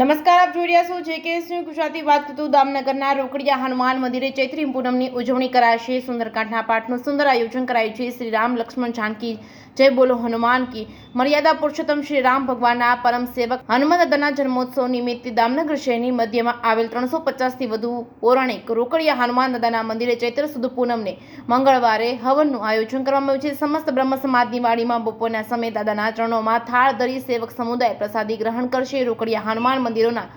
નમસ્કાર, આપ જોઈ રહ્યા છો JKS ન્યૂઝ ગુજરાતી. વાત કરતું દામનગરના રોકડિયા હનુમાન મંદિરે ચૈત્રી પૂનમની ઉજવણી કરાશે. સુંદરકાંડના પાઠનું સુંદર આયોજન કરાયું છે. શ્રી રામ લક્ષ્મણ જાનકી જય બોલો હનુમાન કી. મર્યાદા પુરુષોત્તમ શ્રી રામ ભગવાનના પરમ સેવક હનુમાન દાદાના જન્મોત્સવ નિમિત્તે દામનગર શહેરની મધ્યમાં આવેલ 350 થી વધુ પૌરાણિક રોકડિયા હનુમાન દાદાના મંદિરે ચૈત્ર સુદ પૂનમને મંગળવારે હવનનું આયોજન કરવામાં આવ્યું છે. સમસ્ત બ્રહ્મ સમાજની વાડીમાં બપોરના સમયે દાદાના ચરણોમાં થાળ ધરી સેવક સમુદાય પ્રસાદી ગ્રહણ કરશે. રોકડિયા હનુમાન મંદિરોના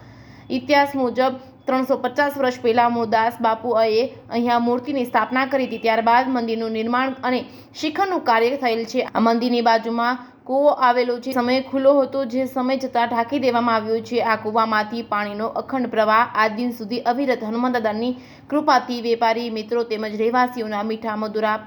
ઇતિહાસ મુજબ 350 વર્ષ પહેલા મૂળદાસ બાપુએ અહીંયા મૂર્તિની સ્થાપના કરી હતી. ત્યારબાદ મંદિરનું નિર્માણ અને શિખરનું કાર્ય થયેલ છે. આ મંદિરની બાજુમાં કૂવો આવેલો છે. સમય ખુલ્લો હતો, જે સમય જતાં ઢાંકી દેવામાં આવ્યો છે. આ કૂવામાંથી પાણીનો અખંડ પ્રવાહ આજ દિન સુધી અવિરત હનુમાન દાદાની કૃપાથી વેપારી મિત્રો તેમજ રહેવાસીઓના મીઠા મધુરા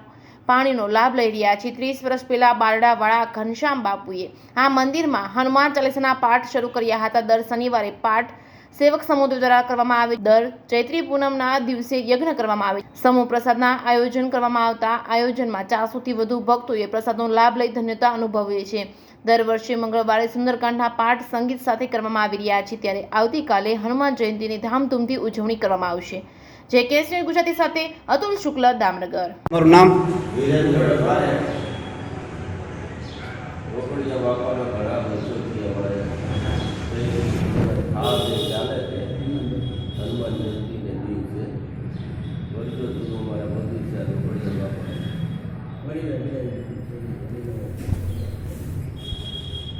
પાણીનો લાભ લઈ રહ્યા છે. 30 વર્ષ પહેલા બારડાવાળા ઘનશ્યામ બાપુએ આ મંદિરમાં હનુમાન ચાલીસાના પાઠ શરૂ કર્યા હતા. દર શનિવારે પાઠ સેવક સમુદાય દ્વારા કરવામાં આવે. દર ચૈત્રી પૂનમના દિવસે યજ્ઞ કરવામાં આવે. સમૂહ પ્રસાદના આયોજન કરવામાં આવતા આયોજનમાં 400 થી વધુ ભક્તોએ પ્રસાદનો લાભ લઈ ધન્યતા અનુભવી છે. દર વર્ષે મંગળવારે સુંદરકાંડના પાઠ સંગીત સાથે કરવામાં આવી રહ્યા છે. ત્યારે આવતીકાલે હનુમાન જયંતિની ધામધૂમથી ઉજવણી કરવામાં આવશે. JKS ન્યૂઝ ગુજરાતી સાથે અતુલ શુક્લ, દામનગર. મારું નામ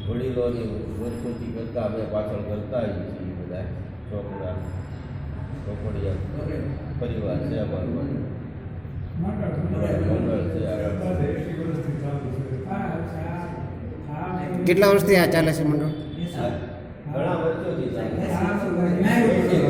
વડીલોની વર્ષોથી કરતા અમે પાછળ કરતા આવીએ છીએ. બધા છોકરા ચોપડિયા પરિવાર છે અમારું, મંડળ છે. કેટલા વર્ષથી આ ચાલે છે મંડળ? ઘણા વર્ષોથી ચાલે છે.